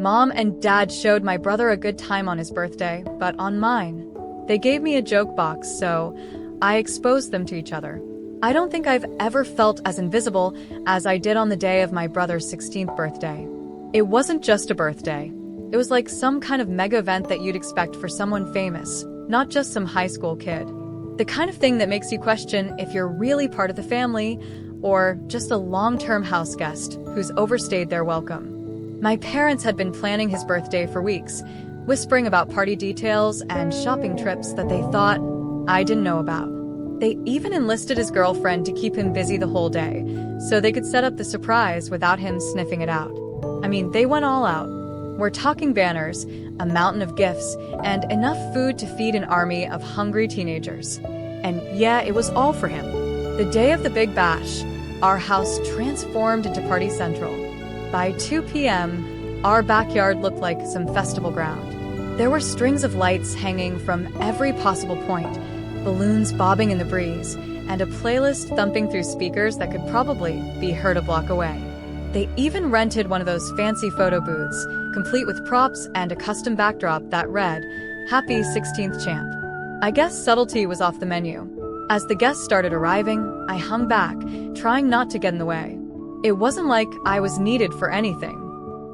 Mom and Dad showed my brother a good time on his birthday, but on mine, they gave me a joke box, so I exposed them to each other. I don't think I've ever felt as invisible as I did on the day of my brother's 16th birthday. It wasn't just a birthday. It was like some kind of mega event that you'd expect for someone famous, not just some high school kid. The kind of thing that makes you question if you're really part of the family or just a long-term house guest who's overstayed their welcome. My parents had been planning his birthday for weeks, whispering about party details and shopping trips that they thought I didn't know about. They even enlisted his girlfriend to keep him busy the whole day, so they could set up the surprise without him sniffing it out. I mean, they went all out. We're talking banners, a mountain of gifts, and enough food to feed an army of hungry teenagers. And yeah, it was all for him. The day of the Big Bash, our house transformed into Party Central. By 2 p.m., our backyard looked like some festival ground. There were strings of lights hanging from every possible point, balloons bobbing in the breeze, and a playlist thumping through speakers that could probably be heard a block away. They even rented one of those fancy photo booths, complete with props and a custom backdrop that read, "Happy 16th Champ." I guess subtlety was off the menu. As the guests started arriving, I hung back, trying not to get in the way. It wasn't like I was needed for anything.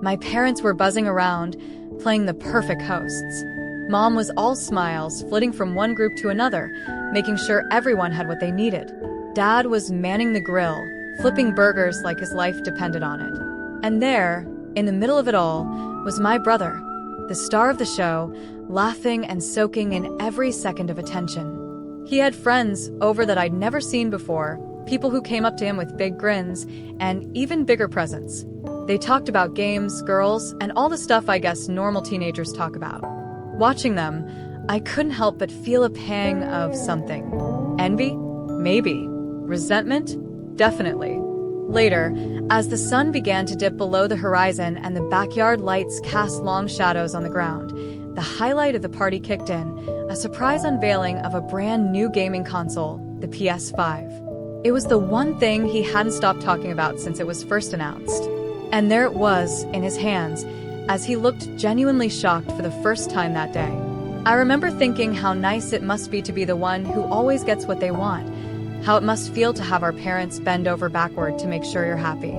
My parents were buzzing around, playing the perfect hosts. Mom was all smiles, flitting from one group to another, making sure everyone had what they needed. Dad was manning the grill, flipping burgers like his life depended on it. And there, in the middle of it all, was my brother, the star of the show, laughing and soaking in every second of attention. He had friends over that I'd never seen before, people who came up to him with big grins, and even bigger presents. They talked about games, girls, and all the stuff I guess normal teenagers talk about. Watching them, I couldn't help but feel a pang of something. Envy? Maybe. Resentment? Definitely. Later, as the sun began to dip below the horizon and the backyard lights cast long shadows on the ground, the highlight of the party kicked in, a surprise unveiling of a brand new gaming console, the PS5. It was the one thing he hadn't stopped talking about since it was first announced. And there it was, in his hands, as he looked genuinely shocked for the first time that day. I remember thinking how nice it must be to be the one who always gets what they want, how it must feel to have our parents bend over backward to make sure you're happy.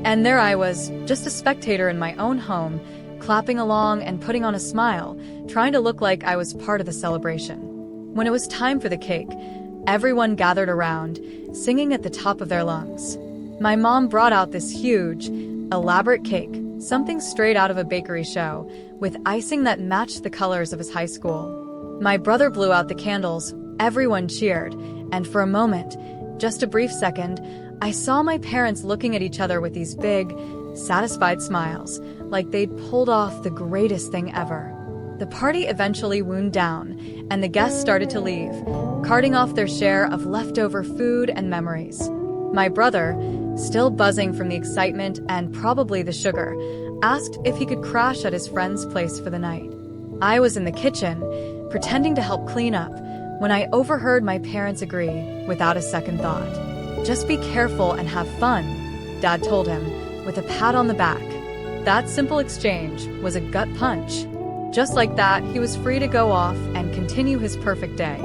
And there I was, just a spectator in my own home, clapping along and putting on a smile, trying to look like I was part of the celebration. When it was time for the cake, everyone gathered around, singing at the top of their lungs. My mom brought out this huge, elaborate cake, something straight out of a bakery show, with icing that matched the colors of his high school. My brother blew out the candles, everyone cheered, and for a moment, just a brief second, I saw my parents looking at each other with these big, satisfied smiles, like they'd pulled off the greatest thing ever. The party eventually wound down, and the guests started to leave, carting off their share of leftover food and memories. My brother, still buzzing from the excitement and probably the sugar, asked if he could crash at his friend's place for the night. I was in the kitchen, pretending to help clean up, when I overheard my parents agree without a second thought. "Just be careful and have fun," Dad told him, with a pat on the back. That simple exchange was a gut punch. Just like that, he was free to go off and continue his perfect day.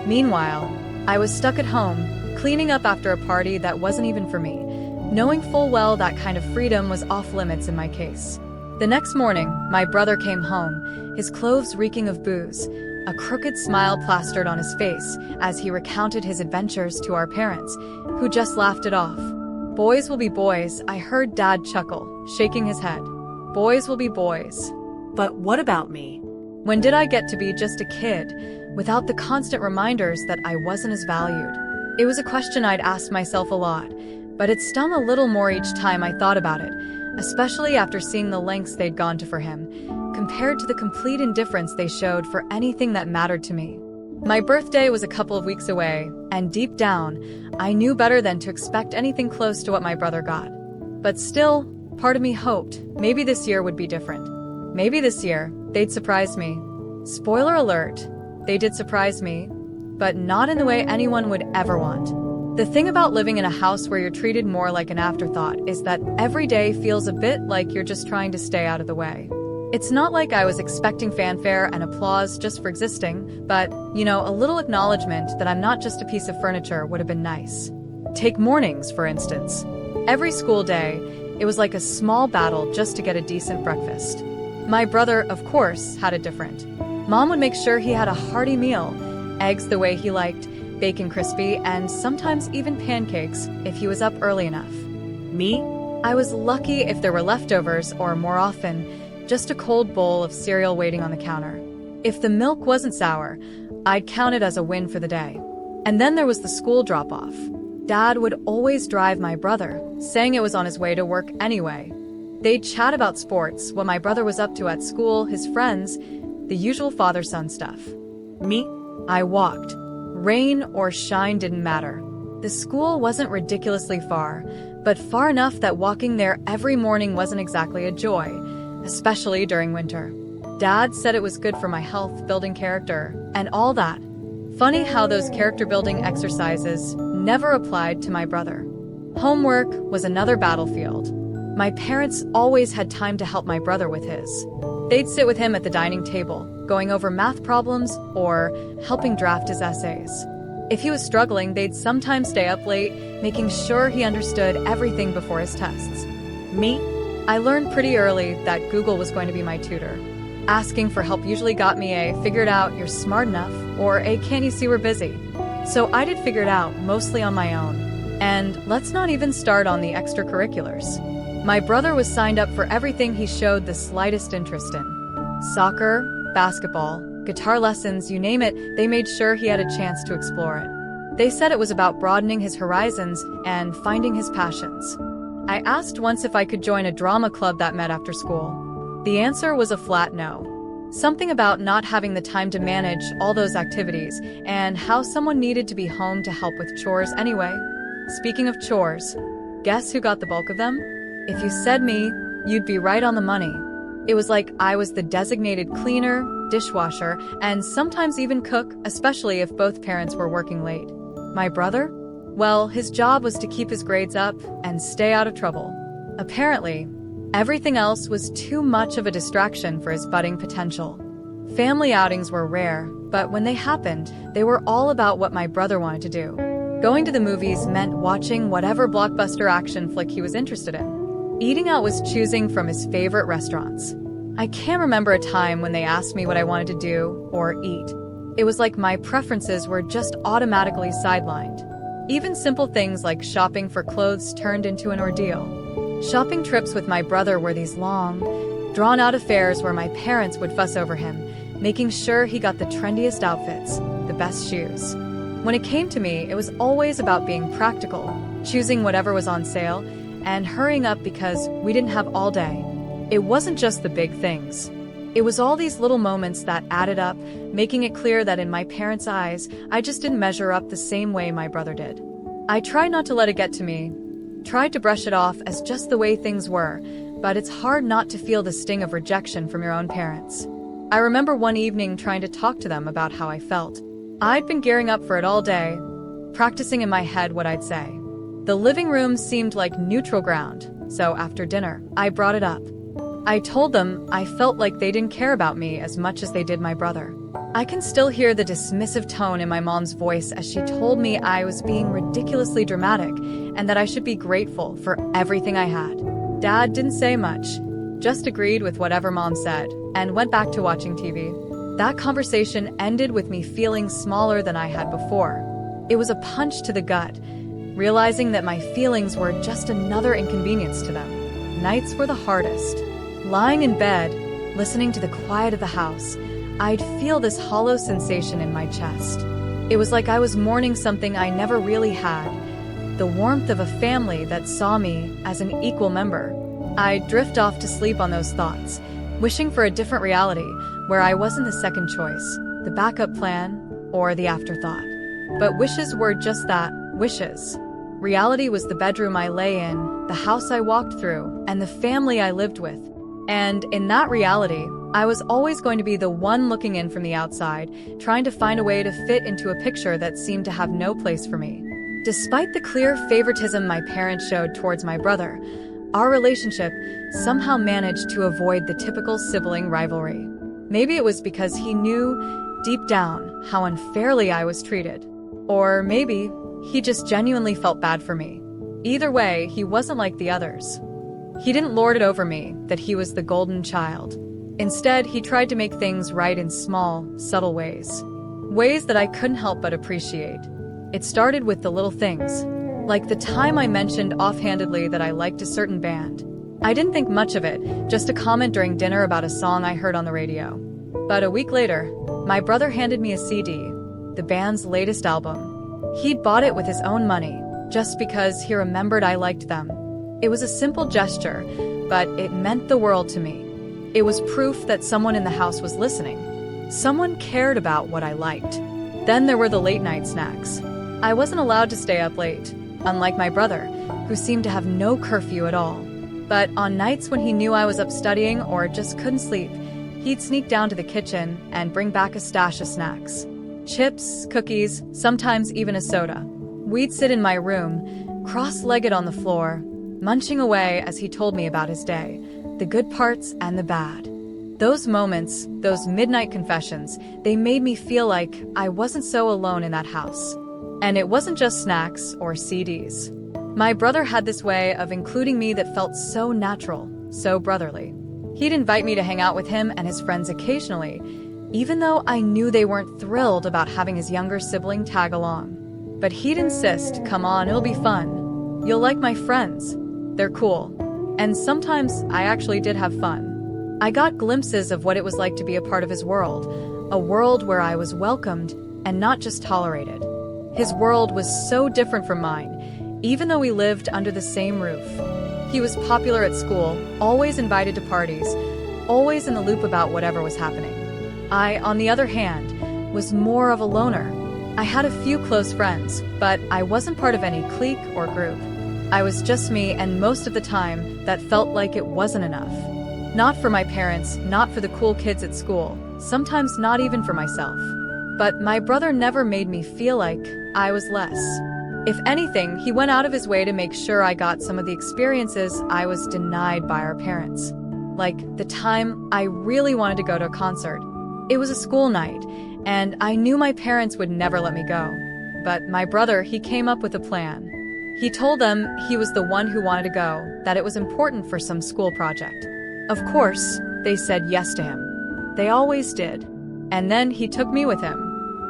Meanwhile, I was stuck at home, cleaning up after a party that wasn't even for me, knowing full well that kind of freedom was off limits in my case. The next morning, my brother came home, his clothes reeking of booze, a crooked smile plastered on his face as he recounted his adventures to our parents, who just laughed it off. "Boys will be boys," I heard Dad chuckle, shaking his head. "Boys will be boys." But what about me? When did I get to be just a kid, without the constant reminders that I wasn't as valued? It was a question I'd asked myself a lot, but it stung a little more each time I thought about it, especially after seeing the lengths they'd gone to for him, compared to the complete indifference they showed for anything that mattered to me. My birthday was a couple of weeks away, and deep down, I knew better than to expect anything close to what my brother got. But still, part of me hoped maybe this year would be different. Maybe this year, they'd surprise me. Spoiler alert, they did surprise me, but not in the way anyone would ever want. The thing about living in a house where you're treated more like an afterthought is that every day feels a bit like you're just trying to stay out of the way. It's not like I was expecting fanfare and applause just for existing, but, a little acknowledgement that I'm not just a piece of furniture would have been nice. Take mornings, for instance. Every school day, it was like a small battle just to get a decent breakfast. My brother, of course, had it different. Mom would make sure he had a hearty meal, eggs the way he liked, bacon crispy, and sometimes even pancakes if he was up early enough. Me? I was lucky if there were leftovers, or more often, just a cold bowl of cereal waiting on the counter. If the milk wasn't sour, I'd count it as a win for the day. And then there was the school drop-off. Dad would always drive my brother, saying it was on his way to work anyway. They'd chat about sports, what my brother was up to at school, his friends, the usual father-son stuff. Me? I walked. Rain or shine didn't matter. The school wasn't ridiculously far, but far enough that walking there every morning wasn't exactly a joy, especially during winter. Dad said it was good for my health, building character, and all that. Funny how those character-building exercises never applied to my brother. Homework was another battlefield. My parents always had time to help my brother with his. They'd sit with him at the dining table, going over math problems or helping draft his essays. If he was struggling, they'd sometimes stay up late, making sure he understood everything before his tests. Me? I learned pretty early that Google was going to be my tutor. Asking for help usually got me a "figure it out, you're smart enough," or a "can't you see we're busy?" So I did figure it out, mostly on my own. And let's not even start on the extracurriculars. My brother was signed up for everything he showed the slightest interest in. Soccer, basketball, guitar lessons, you name it, they made sure he had a chance to explore it. They said it was about broadening his horizons and finding his passions. I asked once if I could join a drama club that met after school. The answer was a flat no. Something about not having the time to manage all those activities and how someone needed to be home to help with chores anyway. Speaking of chores, guess who got the bulk of them? If you said me, you'd be right on the money. It was like I was the designated cleaner, dishwasher, and sometimes even cook, especially if both parents were working late. My brother? Well, his job was to keep his grades up and stay out of trouble. Apparently, everything else was too much of a distraction for his budding potential. Family outings were rare, but when they happened, they were all about what my brother wanted to do. Going to the movies meant watching whatever blockbuster action flick he was interested in. Eating out was choosing from his favorite restaurants. I can't remember a time when they asked me what I wanted to do or eat. It was like my preferences were just automatically sidelined. Even simple things like shopping for clothes turned into an ordeal. Shopping trips with my brother were these long, drawn-out affairs where my parents would fuss over him, making sure he got the trendiest outfits, the best shoes. When it came to me, it was always about being practical, choosing whatever was on sale, and hurrying up because we didn't have all day. It wasn't just the big things. It was all these little moments that added up, making it clear that in my parents' eyes, I just didn't measure up the same way my brother did. I tried not to let it get to me, tried to brush it off as just the way things were, but it's hard not to feel the sting of rejection from your own parents. I remember one evening trying to talk to them about how I felt. I'd been gearing up for it all day, practicing in my head what I'd say. The living room seemed like neutral ground, so after dinner, I brought it up. I told them I felt like they didn't care about me as much as they did my brother. I can still hear the dismissive tone in my mom's voice as she told me I was being ridiculously dramatic and that I should be grateful for everything I had. Dad didn't say much, just agreed with whatever Mom said, and went back to watching TV. That conversation ended with me feeling smaller than I had before. It was a punch to the gut, realizing that my feelings were just another inconvenience to them. Nights were the hardest. Lying in bed, listening to the quiet of the house, I'd feel this hollow sensation in my chest. It was like I was mourning something I never really had, the warmth of a family that saw me as an equal member. I'd drift off to sleep on those thoughts, wishing for a different reality where I wasn't the second choice, the backup plan, or the afterthought. But wishes were just that, wishes. Reality was the bedroom I lay in, the house I walked through, and the family I lived with. And in that reality, I was always going to be the one looking in from the outside, trying to find a way to fit into a picture that seemed to have no place for me. Despite the clear favoritism my parents showed towards my brother, our relationship somehow managed to avoid the typical sibling rivalry. Maybe it was because he knew deep down how unfairly I was treated. Or maybe he just genuinely felt bad for me. Either way, he wasn't like the others. He didn't lord it over me that he was the golden child. Instead, he tried to make things right in small, subtle ways. Ways that I couldn't help but appreciate. It started with the little things. Like the time I mentioned offhandedly that I liked a certain band. I didn't think much of it, just a comment during dinner about a song I heard on the radio. But a week later, my brother handed me a CD, the band's latest album. He'd bought it with his own money, just because he remembered I liked them. It was a simple gesture, but it meant the world to me. It was proof that someone in the house was listening. Someone cared about what I liked. Then there were the late-night snacks. I wasn't allowed to stay up late, unlike my brother, who seemed to have no curfew at all. But on nights when he knew I was up studying or just couldn't sleep, he'd sneak down to the kitchen and bring back a stash of snacks. Chips, cookies, sometimes even a soda. We'd sit in my room, cross-legged on the floor, munching away as he told me about his day, the good parts and the bad. Those moments, those midnight confessions, they made me feel like I wasn't so alone in that house. And it wasn't just snacks or CDs. My brother had this way of including me that felt so natural, so brotherly. He'd invite me to hang out with him and his friends occasionally, even though I knew they weren't thrilled about having his younger sibling tag along. But he'd insist, "Come on, it'll be fun. You'll like my friends. They're cool." And sometimes I actually did have fun. I got glimpses of what it was like to be a part of his world, a world where I was welcomed and not just tolerated. His world was so different from mine, even though we lived under the same roof. He was popular at school, always invited to parties, always in the loop about whatever was happening. I, on the other hand, was more of a loner. I had a few close friends, but I wasn't part of any clique or group. I was just me, and most of the time, that felt like it wasn't enough. Not for my parents, not for the cool kids at school, sometimes not even for myself. But my brother never made me feel like I was less. If anything, he went out of his way to make sure I got some of the experiences I was denied by our parents. Like the time I really wanted to go to a concert. It was a school night, and I knew my parents would never let me go. But my brother, he came up with a plan. He told them he was the one who wanted to go, that it was important for some school project. Of course, they said yes to him. They always did. And then he took me with him.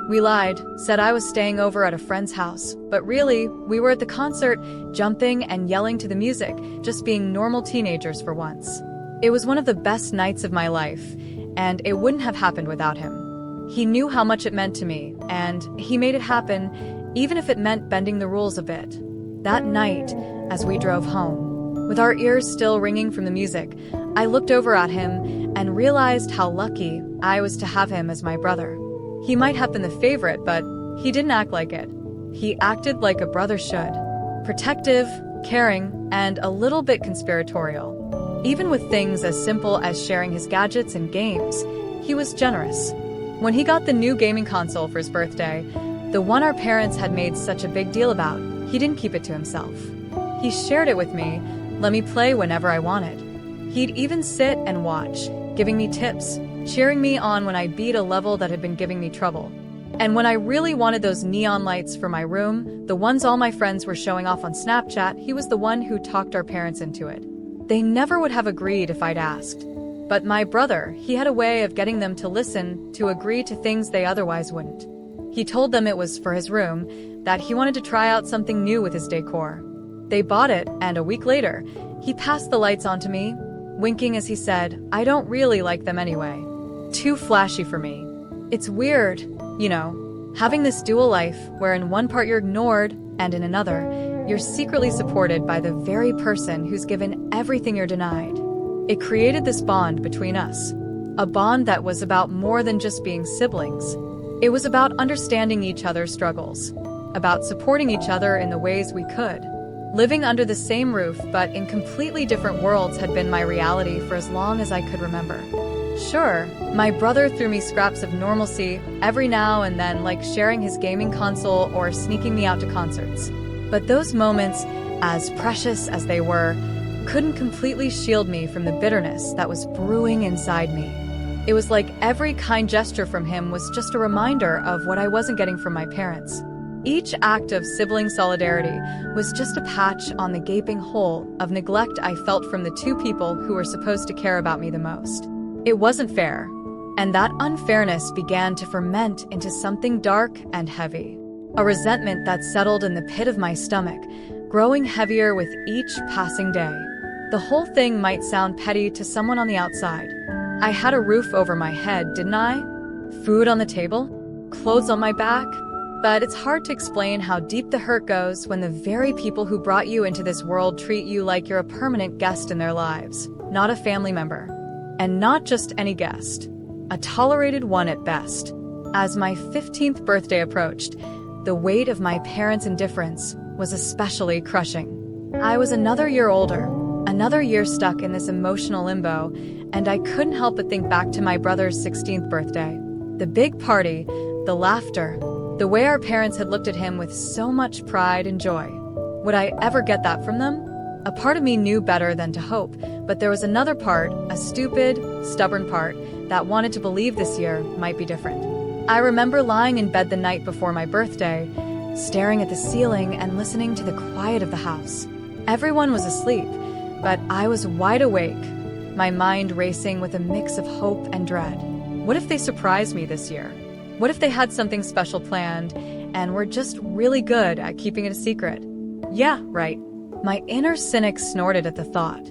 We lied, said I was staying over at a friend's house, but really, we were at the concert, jumping and yelling to the music, just being normal teenagers for once. It was one of the best nights of my life, and it wouldn't have happened without him. He knew how much it meant to me, and he made it happen, even if it meant bending the rules a bit. That night, as we drove home, with our ears still ringing from the music, I looked over at him and realized how lucky I was to have him as my brother. He might have been the favorite, but he didn't act like it. He acted like a brother should. Protective, caring, and a little bit conspiratorial. Even with things as simple as sharing his gadgets and games, he was generous. When he got the new gaming console for his birthday, the one our parents had made such a big deal about, he didn't keep it to himself. He shared it with me, let me play whenever I wanted. He'd even sit and watch, giving me tips, cheering me on when I beat a level that had been giving me trouble. And when I really wanted those neon lights for my room, the ones all my friends were showing off on Snapchat, he was the one who talked our parents into it. They never would have agreed if I'd asked. But my brother, he had a way of getting them to listen, to agree to things they otherwise wouldn't. He told them it was for his room, that he wanted to try out something new with his decor. They bought it, and a week later, he passed the lights on to me, winking as he said, "I don't really like them anyway. Too flashy for me." It's weird, you know, having this dual life where in one part you're ignored and in another, you're secretly supported by the very person who's given everything you're denied. It created this bond between us, a bond that was about more than just being siblings. It was about understanding each other's struggles, about supporting each other in the ways we could. Living under the same roof but in completely different worlds had been my reality for as long as I could remember. Sure, my brother threw me scraps of normalcy every now and then, like sharing his gaming console or sneaking me out to concerts. But those moments, as precious as they were, couldn't completely shield me from the bitterness that was brewing inside me. It was like every kind gesture from him was just a reminder of what I wasn't getting from my parents. Each act of sibling solidarity was just a patch on the gaping hole of neglect I felt from the two people who were supposed to care about me the most. It wasn't fair, and that unfairness began to ferment into something dark and heavy. A resentment that settled in the pit of my stomach, growing heavier with each passing day. The whole thing might sound petty to someone on the outside. I had a roof over my head, didn't I? Food on the table? Clothes on my back? But it's hard to explain how deep the hurt goes when the very people who brought you into this world treat you like you're a permanent guest in their lives, not a family member. And not just any guest, a tolerated one at best. As my 15th birthday approached, the weight of my parents' indifference was especially crushing. I was another year older, another year stuck in this emotional limbo, and I couldn't help but think back to my brother's 16th birthday. The big party, the laughter, the way our parents had looked at him with so much pride and joy. Would I ever get that from them? A part of me knew better than to hope, but there was another part, a stupid, stubborn part, that wanted to believe this year might be different. I remember lying in bed the night before my birthday, staring at the ceiling and listening to the quiet of the house. Everyone was asleep, but I was wide awake, my mind racing with a mix of hope and dread. What if they surprised me this year? What if they had something special planned and were just really good at keeping it a secret? Yeah, right. My inner cynic snorted at the thought.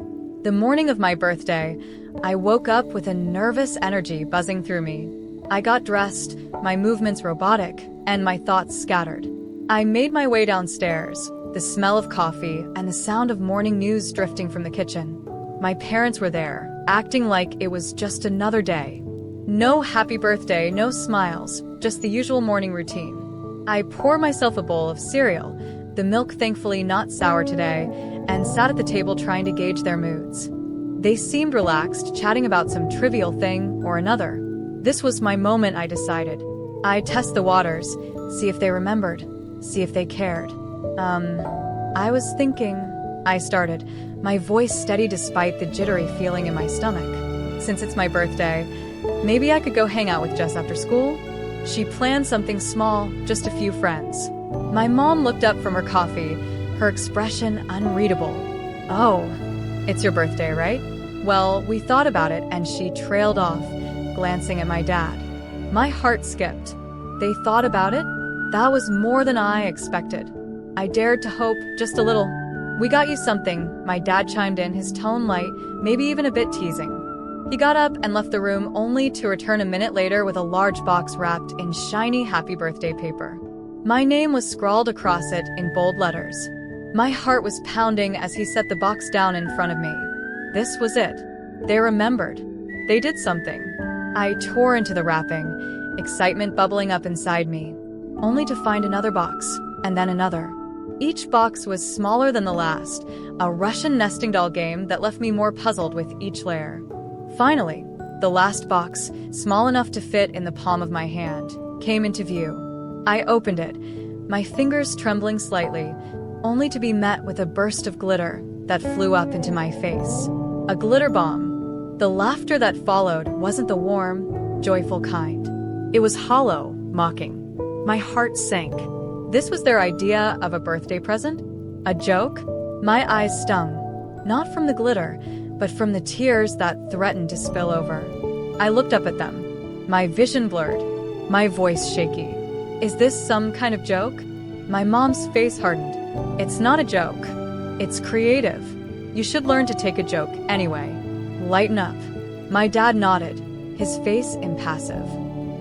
The morning of my birthday, I woke up with a nervous energy buzzing through me. I got dressed, my movements robotic, and my thoughts scattered. I made my way downstairs, the smell of coffee and the sound of morning news drifting from the kitchen. My parents were there, acting like it was just another day. No happy birthday, no smiles, just the usual morning routine. I pour myself a bowl of cereal, the milk thankfully not sour today, and sat at the table trying to gauge their moods. They seemed relaxed, chatting about some trivial thing or another. This was my moment, I decided. I'd test the waters, see if they remembered, see if they cared. I was thinking, I started, my voice steady despite the jittery feeling in my stomach. Since it's my birthday, maybe I could go hang out with Jess after school? She planned something small, just a few friends. My mom looked up from her coffee, her expression unreadable. Oh, it's your birthday, right? Well, we thought about it, and she trailed off, glancing at my dad. My heart skipped. They thought about it? That was more than I expected. I dared to hope just a little. We got you something, my dad chimed in, his tone light, maybe even a bit teasing. He got up and left the room only to return a minute later with a large box wrapped in shiny happy birthday paper. My name was scrawled across it in bold letters. My heart was pounding as he set the box down in front of me. This was it. They remembered. They did something. I tore into the wrapping, excitement bubbling up inside me, only to find another box, and then another. Each box was smaller than the last, a Russian nesting doll game that left me more puzzled with each layer. Finally, the last box, small enough to fit in the palm of my hand, came into view. I opened it, my fingers trembling slightly, only to be met with a burst of glitter that flew up into my face. A glitter bomb. The laughter that followed wasn't the warm, joyful kind. It was hollow, mocking. My heart sank. This was their idea of a birthday present? A joke? My eyes stung, not from the glitter, but from the tears that threatened to spill over. I looked up at them, my vision blurred, my voice shaky. Is this some kind of joke? My mom's face hardened. It's not a joke. It's creative. You should learn to take a joke anyway. Lighten up. My dad nodded, his face impassive.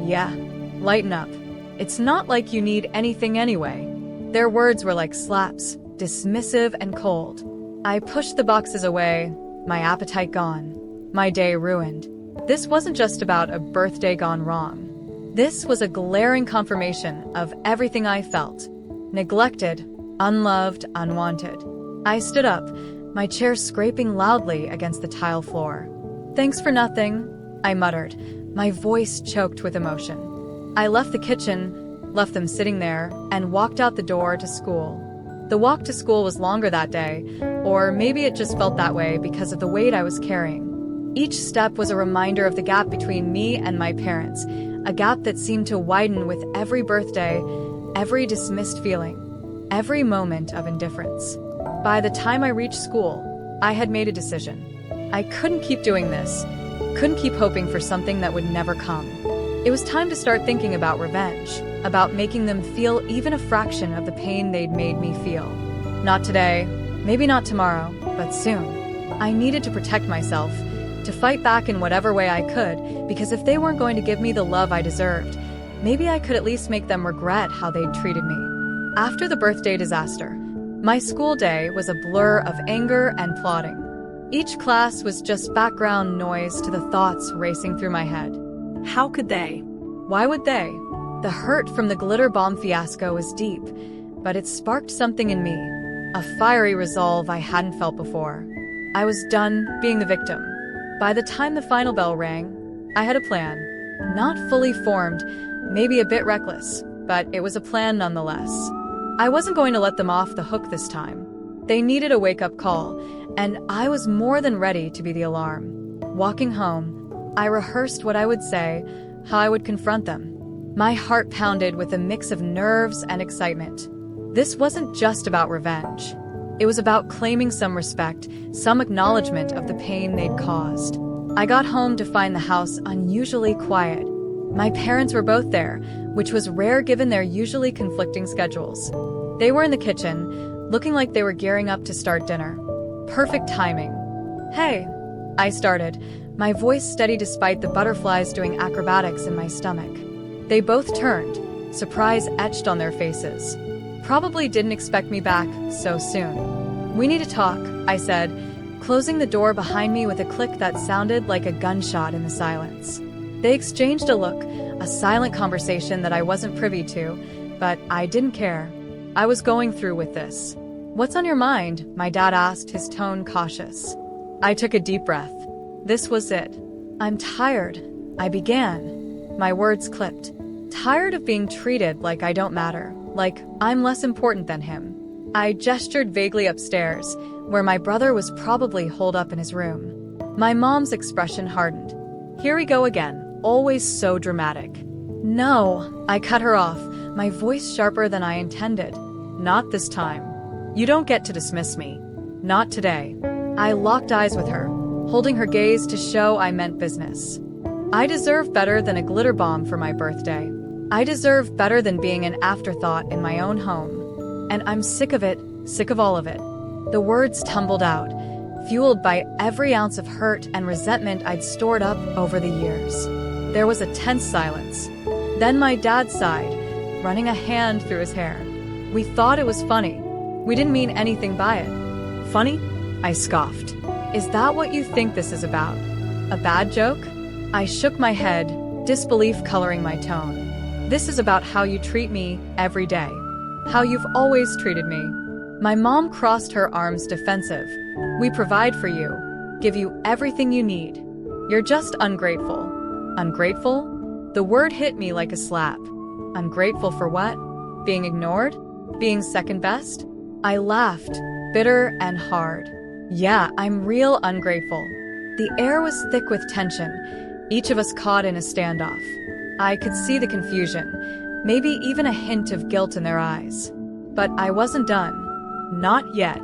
Yeah, lighten up. It's not like you need anything anyway. Their words were like slaps, dismissive and cold. I pushed the boxes away, my appetite gone, my day ruined. This wasn't just about a birthday gone wrong. This was a glaring confirmation of everything I felt. Neglected, unloved, unwanted. I stood up, my chair scraping loudly against the tile floor. Thanks for nothing, I muttered, my voice choked with emotion. I left the kitchen, left them sitting there, and walked out the door to school. The walk to school was longer that day, or maybe it just felt that way because of the weight I was carrying. Each step was a reminder of the gap between me and my parents, a gap that seemed to widen with every birthday, every dismissed feeling, every moment of indifference. By the time I reached school, I had made a decision. I couldn't keep doing this, couldn't keep hoping for something that would never come. It was time to start thinking about revenge, about making them feel even a fraction of the pain they'd made me feel. Not today, maybe not tomorrow, but soon. I needed to protect myself, to fight back in whatever way I could, because if they weren't going to give me the love I deserved, maybe I could at least make them regret how they'd treated me. After the birthday disaster, my school day was a blur of anger and plotting. Each class was just background noise to the thoughts racing through my head. How could they? Why would they? The hurt from the glitter bomb fiasco was deep, but it sparked something in me, a fiery resolve I hadn't felt before. I was done being the victim. By the time the final bell rang, I had a plan. Not fully formed, maybe a bit reckless, but it was a plan nonetheless. I wasn't going to let them off the hook this time. They needed a wake-up call, and I was more than ready to be the alarm. Walking home, I rehearsed what I would say, how I would confront them. My heart pounded with a mix of nerves and excitement. This wasn't just about revenge. It was about claiming some respect, some acknowledgement of the pain they'd caused. I got home to find the house unusually quiet. My parents were both there, which was rare given their usually conflicting schedules. They were in the kitchen, looking like they were gearing up to start dinner. Perfect timing. "Hey," I started, my voice steady despite the butterflies doing acrobatics in my stomach. They both turned, surprise etched on their faces. Probably didn't expect me back so soon. "We need to talk," I said, closing the door behind me with a click that sounded like a gunshot in the silence. They exchanged a look, a silent conversation that I wasn't privy to, but I didn't care. I was going through with this. "What's on your mind?" my dad asked, his tone cautious. I took a deep breath. This was it. "I'm tired," I began. My words clipped. Tired of being treated like I don't matter, like I'm less important than him. I gestured vaguely upstairs, where my brother was probably holed up in his room. My mom's expression hardened. "Here we go again, always so dramatic." "No," I cut her off, my voice sharper than I intended. "Not this time. You don't get to dismiss me. Not today." I locked eyes with her, holding her gaze to show I meant business. I deserve better than a glitter bomb for my birthday. I deserve better than being an afterthought in my own home. And I'm sick of it, sick of all of it. The words tumbled out, fueled by every ounce of hurt and resentment I'd stored up over the years. There was a tense silence. Then my dad sighed, running a hand through his hair. "We thought it was funny. We didn't mean anything by it." "Funny?" I scoffed. "Is that what you think this is about? A bad joke?" I shook my head, disbelief coloring my tone. "This is about how you treat me every day. How you've always treated me." My mom crossed her arms defensive. "We provide for you, give you everything you need. You're just ungrateful." Ungrateful? The word hit me like a slap. Ungrateful for what? Being ignored? Being second best? I laughed, bitter and hard. "Yeah, I'm real ungrateful." The air was thick with tension, each of us caught in a standoff. I could see the confusion, maybe even a hint of guilt in their eyes. But I wasn't done. Not yet.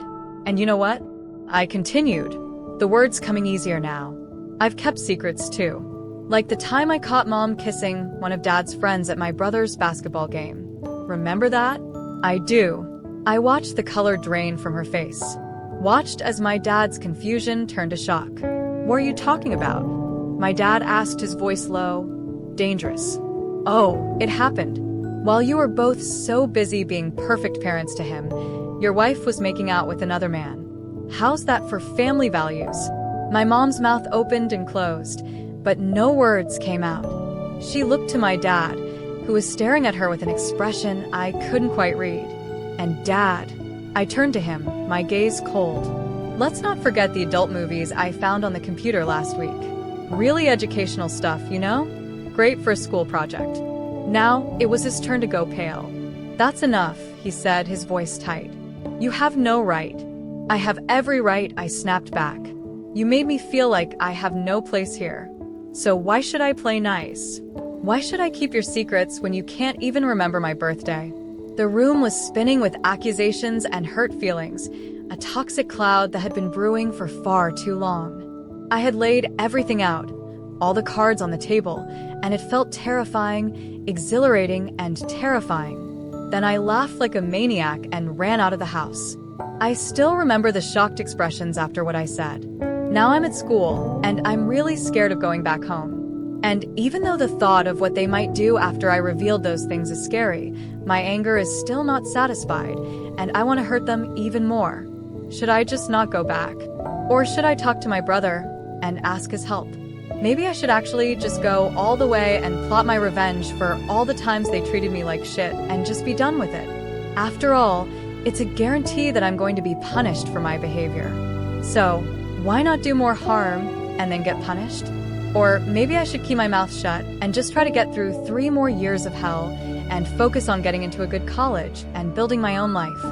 And you know what? I continued, the words coming easier now. "I've kept secrets too. Like the time I caught Mom kissing one of Dad's friends at my brother's basketball game. Remember that?" "I do." I watched the color drain from her face. Watched as my dad's confusion turned to shock. "What are you talking about?" My dad asked, his voice low. "Dangerous." "Oh, it happened. While you were both so busy being perfect parents to him, your wife was making out with another man. How's that for family values?" My mom's mouth opened and closed, but no words came out. She looked to my dad, who was staring at her with an expression I couldn't quite read. And Dad. I turned to him, my gaze cold. "Let's not forget the adult movies I found on the computer last week. Really educational stuff, you know? Great for a school project." Now, it was his turn to go pale. "That's enough," he said, his voice tight. You have no right. I have every right, I snapped back. You made me feel like I have no place here. So why should I play nice? Why should I keep your secrets when you can't even remember my birthday? The room was spinning with accusations and hurt feelings, a toxic cloud that had been brewing for far too long. I had laid everything out, all the cards on the table, and it felt terrifying, exhilarating, and terrifying. Then I laughed like a maniac and ran out of the house. I still remember the shocked expressions after what I said. Now I'm at school, and I'm really scared of going back home. And even though the thought of what they might do after I revealed those things is scary, my anger is still not satisfied, and I want to hurt them even more. Should I just not go back? Or should I talk to my brother and ask his help? Maybe I should actually just go all the way and plot my revenge for all the times they treated me like shit and just be done with it. After all, it's a guarantee that I'm going to be punished for my behavior. So, why not do more harm and then get punished? Or maybe I should keep my mouth shut and just try to get through 3 more years of hell and focus on getting into a good college and building my own life.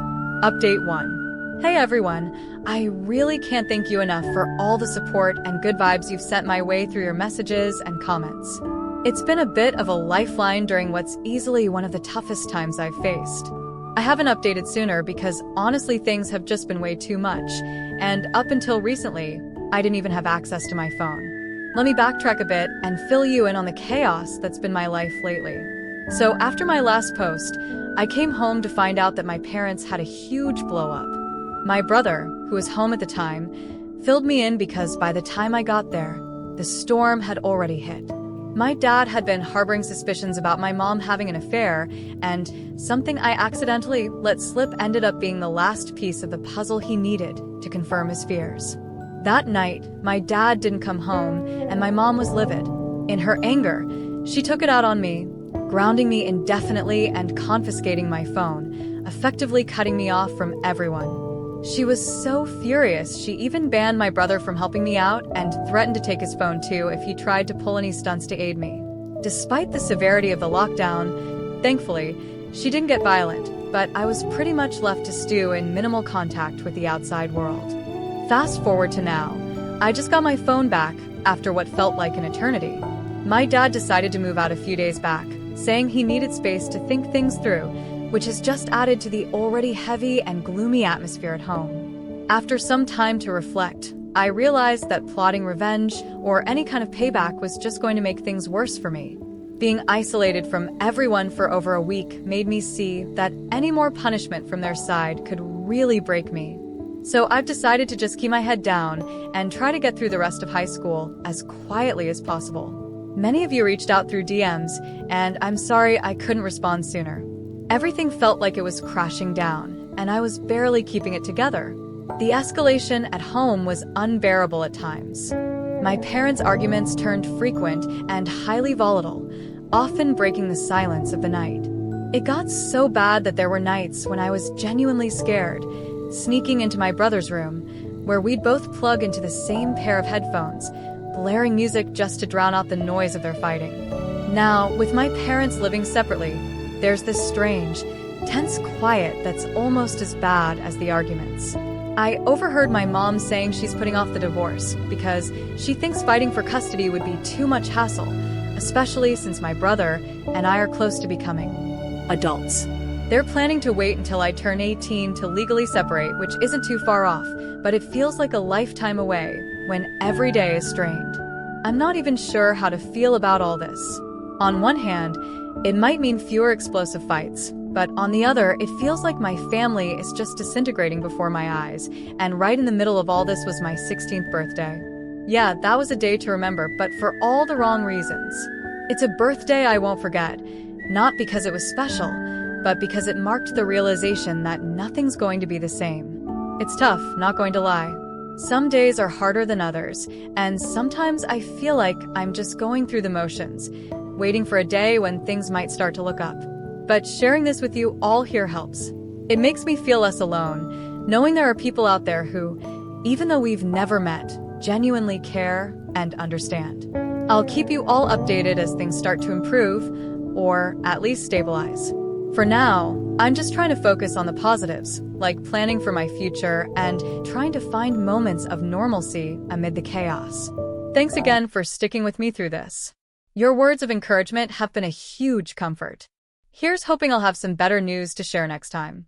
Update 1. Hey everyone, I really can't thank you enough for all the support and good vibes you've sent my way through your messages and comments. It's been a bit of a lifeline during what's easily one of the toughest times I've faced. I haven't updated sooner because honestly things have just been way too much, and up until recently, I didn't even have access to my phone. Let me backtrack a bit and fill you in on the chaos that's been my life lately. So after my last post, I came home to find out that my parents had a huge blow-up. My brother, who was home at the time, filled me in because by the time I got there, the storm had already hit. My dad had been harboring suspicions about my mom having an affair, and something I accidentally let slip ended up being the last piece of the puzzle he needed to confirm his fears. That night, my dad didn't come home, and my mom was livid. In her anger, she took it out on me, grounding me indefinitely and confiscating my phone, effectively cutting me off from everyone. She was so furious, she even banned my brother from helping me out and threatened to take his phone too if he tried to pull any stunts to aid me. Despite the severity of the lockdown, thankfully, she didn't get violent, but I was pretty much left to stew in minimal contact with the outside world. Fast forward to now. I just got my phone back after what felt like an eternity. My dad decided to move out a few days back, saying he needed space to think things through, which has just added to the already heavy and gloomy atmosphere at home. After some time to reflect, I realized that plotting revenge or any kind of payback was just going to make things worse for me. Being isolated from everyone for over a week made me see that any more punishment from their side could really break me. So I've decided to just keep my head down and try to get through the rest of high school as quietly as possible. Many of you reached out through DMs, and I'm sorry I couldn't respond sooner. Everything felt like it was crashing down, and I was barely keeping it together. The escalation at home was unbearable at times. My parents' arguments turned frequent and highly volatile, often breaking the silence of the night. It got so bad that there were nights when I was genuinely scared, sneaking into my brother's room, where we'd both plug into the same pair of headphones, blaring music just to drown out the noise of their fighting. Now, with my parents living separately, there's this strange, tense quiet that's almost as bad as the arguments. I overheard my mom saying she's putting off the divorce because she thinks fighting for custody would be too much hassle, especially since my brother and I are close to becoming adults. They're planning to wait until I turn 18 to legally separate, which isn't too far off, but it feels like a lifetime away when every day is strained. I'm not even sure how to feel about all this. On one hand, it might mean fewer explosive fights, but on the other, it feels like my family is just disintegrating before my eyes, and right in the middle of all this was my 16th birthday. Yeah, that was a day to remember, but for all the wrong reasons. It's a birthday I won't forget, not because it was special, but because it marked the realization that nothing's going to be the same. It's tough, not going to lie. Some days are harder than others, and sometimes I feel like I'm just going through the motions, waiting for a day when things might start to look up. But sharing this with you all here helps. It makes me feel less alone, knowing there are people out there who, even though we've never met, genuinely care and understand. I'll keep you all updated as things start to improve, or at least stabilize. For now, I'm just trying to focus on the positives, like planning for my future and trying to find moments of normalcy amid the chaos. Thanks again for sticking with me through this. Your words of encouragement have been a huge comfort. Here's hoping I'll have some better news to share next time.